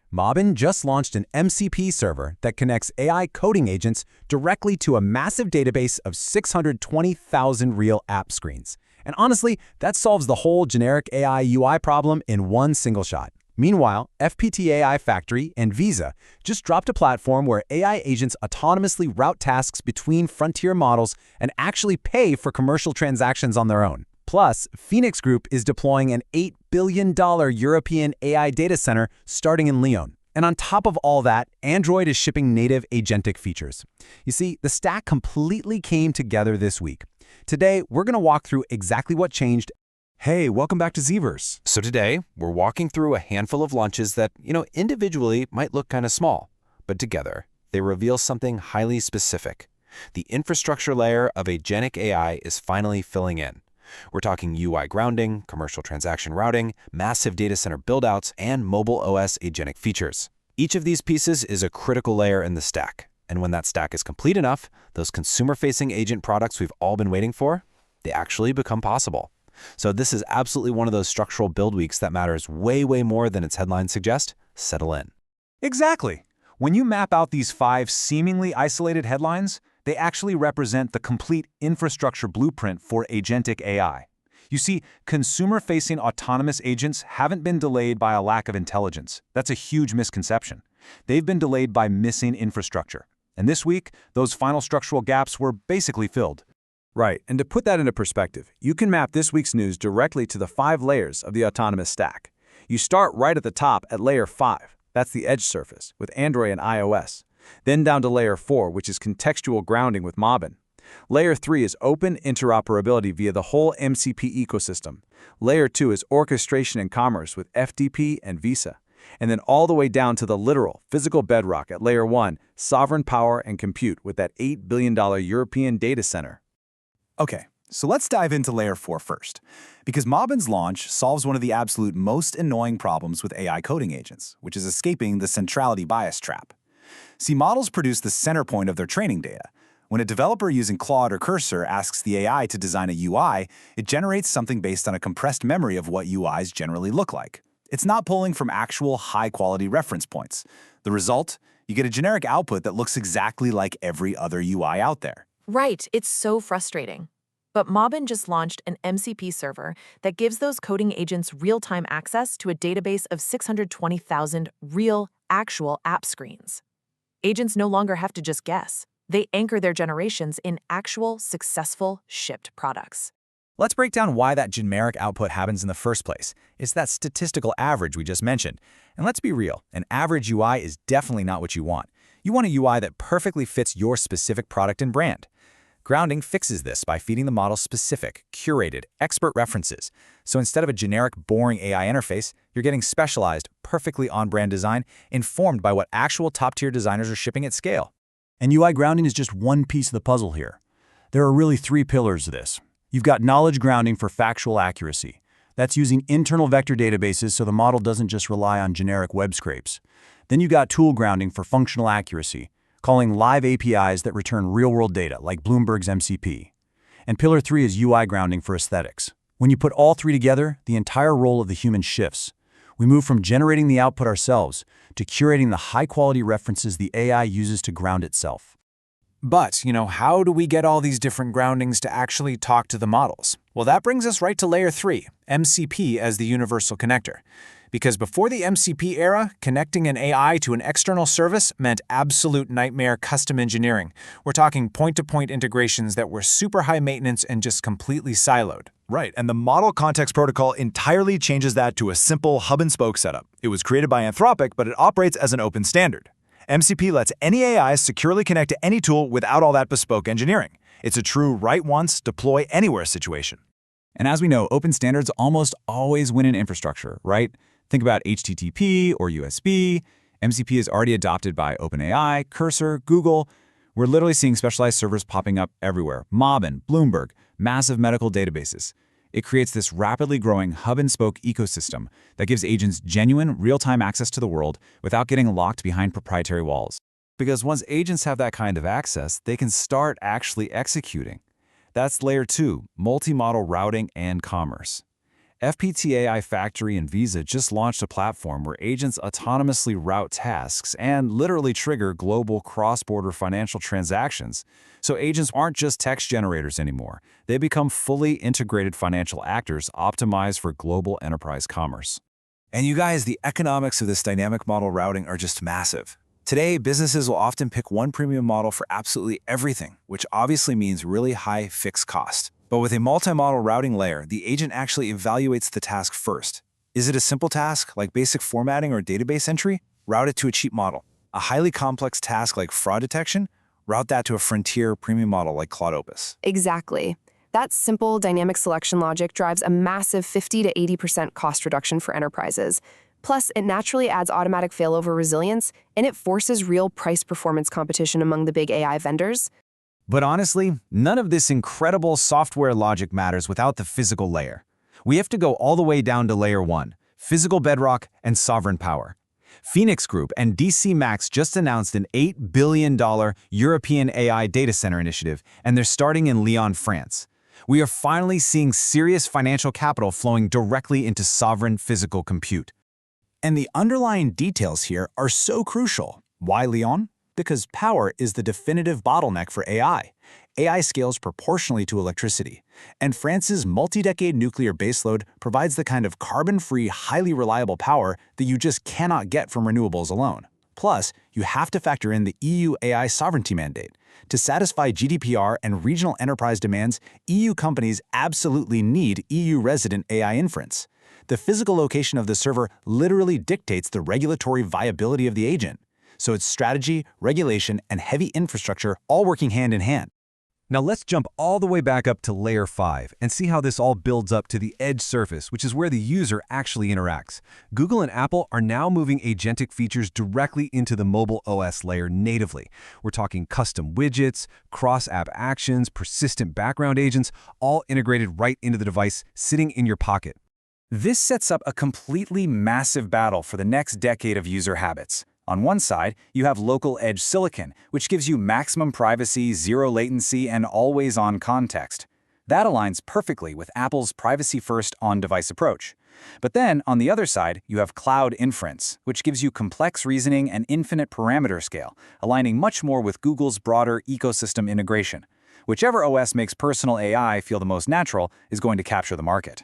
Mobbin just launched an MCP server that connects AI coding agents directly to a massive database of 620,000 real app screens. And honestly, that solves the whole generic AI UI problem in one single shot. Meanwhile, FPT AI Factory and Visa just dropped a platform where AI agents autonomously route tasks between frontier models and actually pay for commercial transactions on their own. Plus, Phoenix Group is deploying an $8 billion European AI data center starting in Lyon. And on top of all that, Android is shipping native agentic features. You see, the stack completely came together this week. Today, we're going to walk through exactly what changed. Hey, welcome back to czverse. So today, we're walking through a handful of launches that, individually might look kind of small, but together, they reveal something highly specific. The infrastructure layer of agentic AI is finally filling in. We're talking UI grounding, commercial transaction routing, massive data center buildouts, and mobile OS agentic features. Each of these pieces is a critical layer in the stack. And when that stack is complete enough, those consumer-facing agent products we've all been waiting for, they actually become possible. So this is absolutely one of those structural build weeks that matters way, way more than its headlines suggest. Settle in. Exactly. When you map out these 5 seemingly isolated headlines, they actually represent the complete infrastructure blueprint for agentic AI. You see, consumer-facing autonomous agents haven't been delayed by a lack of intelligence. That's a huge misconception. They've been delayed by missing infrastructure. And this week, those final structural gaps were basically filled. Right, and to put that into perspective, you can map this week's news directly to the 5 layers of the autonomous stack. You start right at the top at layer 5. That's the edge surface with Android and iOS. Then down to layer 4, which is contextual grounding with Mobbin. Layer 3 is open interoperability via the whole MCP ecosystem. Layer 2 is orchestration and commerce with FTP and Visa. And then all the way down to the literal, physical bedrock at layer 1, sovereign power and compute with that $8 billion European data center. Okay, so let's dive into layer 4 first, because Mobbin's launch solves one of the absolute most annoying problems with AI coding agents, which is escaping the centrality bias trap. See, models produce the center point of their training data. When a developer using Claude or Cursor asks the AI to design a UI, it generates something based on a compressed memory of what UIs generally look like. It's not pulling from actual high-quality reference points. The result? You get a generic output that looks exactly like every other UI out there. Right, it's so frustrating. But Mobbin just launched an MCP server that gives those coding agents real-time access to a database of 620,000 real, actual app screens. Agents no longer have to just guess. They anchor their generations in actual, successful, shipped products. Let's break down why that generic output happens in the first place. It's that statistical average we just mentioned. And let's be real, an average UI is definitely not what you want. You want a UI that perfectly fits your specific product and brand. Grounding fixes this by feeding the model specific, curated, expert references. So instead of a generic, boring AI interface, you're getting specialized, perfectly on-brand design informed by what actual top-tier designers are shipping at scale. And UI grounding is just one piece of the puzzle here. There are really 3 pillars to this. You've got knowledge grounding for factual accuracy. That's using internal vector databases so the model doesn't just rely on generic web scrapes. Then you got tool grounding for functional accuracy, calling live APIs that return real-world data, like Bloomberg's MCP. And pillar 3 is UI grounding for aesthetics. When you put all 3 together, the entire role of the human shifts. We move from generating the output ourselves to curating the high-quality references the AI uses to ground itself. But, how do we get all these different groundings to actually talk to the models? Well, that brings us right to layer 3, MCP as the universal connector. Because before the MCP era, connecting an AI to an external service meant absolute nightmare custom engineering. We're talking point-to-point integrations that were super high maintenance and just completely siloed. Right, and the Model Context Protocol entirely changes that to a simple hub-and-spoke setup. It was created by Anthropic, but it operates as an open standard. MCP lets any AI securely connect to any tool without all that bespoke engineering. It's a true write once, deploy anywhere situation. And as we know, open standards almost always win in infrastructure, right? Think about HTTP or USB. MCP is already adopted by OpenAI, Cursor, Google. We're literally seeing specialized servers popping up everywhere. Mobbin, Bloomberg, massive medical databases. It creates this rapidly growing hub-and-spoke ecosystem that gives agents genuine, real-time access to the world without getting locked behind proprietary walls. Because once agents have that kind of access, they can start actually executing. That's layer 2, multi-model routing and commerce. FPT-AI Factory and Visa just launched a platform where agents autonomously route tasks and literally trigger global cross-border financial transactions. So agents aren't just text generators anymore. They become fully integrated financial actors optimized for global enterprise commerce. And you guys, the economics of this dynamic model routing are just massive. Today, businesses will often pick one premium model for absolutely everything, which obviously means really high fixed cost. But with a multi-model routing layer, the agent actually evaluates the task first. Is it a simple task, like basic formatting or database entry? Route it to a cheap model. A highly complex task like fraud detection? Route that to a frontier premium model like Claude Opus. Exactly. That simple dynamic selection logic drives a massive 50 to 80% cost reduction for enterprises. Plus, it naturally adds automatic failover resilience, and it forces real price-performance competition among the big AI vendors. But honestly, none of this incredible software logic matters without the physical layer. We have to go all the way down to layer 1, physical bedrock and sovereign power. Phoenix Group and DC Max just announced an $8 billion European AI data center initiative, and they're starting in Lyon, France. We are finally seeing serious financial capital flowing directly into sovereign physical compute. And the underlying details here are so crucial. Why Lyon? Because power is the definitive bottleneck for AI. AI scales proportionally to electricity, and France's multi-decade nuclear baseload provides the kind of carbon-free, highly reliable power that you just cannot get from renewables alone. Plus, you have to factor in the EU AI sovereignty mandate. To satisfy GDPR and regional enterprise demands, EU companies absolutely need EU-resident AI inference. The physical location of the server literally dictates the regulatory viability of the agent. So it's strategy, regulation, and heavy infrastructure all working hand in hand. Now let's jump all the way back up to layer 5 and see how this all builds up to the edge surface, which is where the user actually interacts. Google and Apple are now moving agentic features directly into the mobile OS layer natively. We're talking custom widgets, cross-app actions, persistent background agents, all integrated right into the device, sitting in your pocket. This sets up a completely massive battle for the next decade of user habits. On one side, you have local edge silicon, which gives you maximum privacy, zero latency, and always-on context. That aligns perfectly with Apple's privacy-first on-device approach. But then, on the other side, you have cloud inference, which gives you complex reasoning and infinite parameter scale, aligning much more with Google's broader ecosystem integration. Whichever OS makes personal AI feel the most natural is going to capture the market.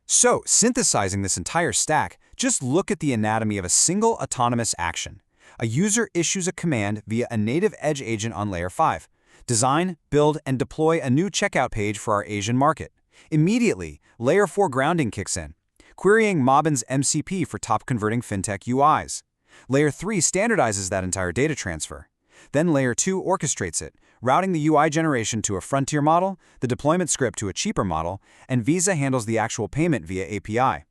So, synthesizing this entire stack, just look at the anatomy of a single autonomous action. A user issues a command via a native edge agent on layer 5. Design, build, and deploy a new checkout page for our Asian market. Immediately, layer 4 grounding kicks in, querying Mobbin's MCP for top-converting fintech UIs. Layer 3 standardizes that entire data transfer. Then layer 2 orchestrates it, routing the UI generation to a frontier model, the deployment script to a cheaper model, and Visa handles the actual payment via API.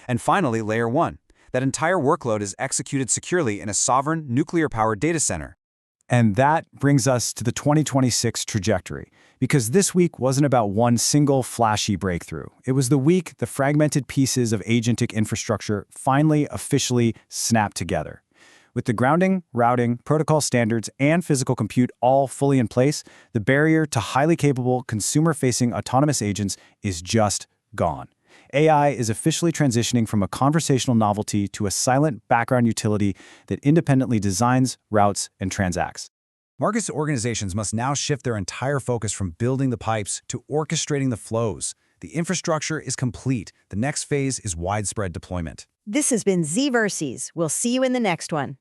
And finally, layer 1. That entire workload is executed securely in a sovereign, nuclear-powered data center. And that brings us to the 2026 trajectory, because this week wasn't about one single flashy breakthrough. It was the week the fragmented pieces of agentic infrastructure finally officially snapped together. With the grounding, routing, protocol standards, and physical compute all fully in place, the barrier to highly capable, consumer-facing autonomous agents is just gone. AI is officially transitioning from a conversational novelty to a silent background utility that independently designs, routes, and transacts. Markets organizations must now shift their entire focus from building the pipes to orchestrating the flows. The infrastructure is complete. The next phase is widespread deployment. This has been czverse. We'll see you in the next one.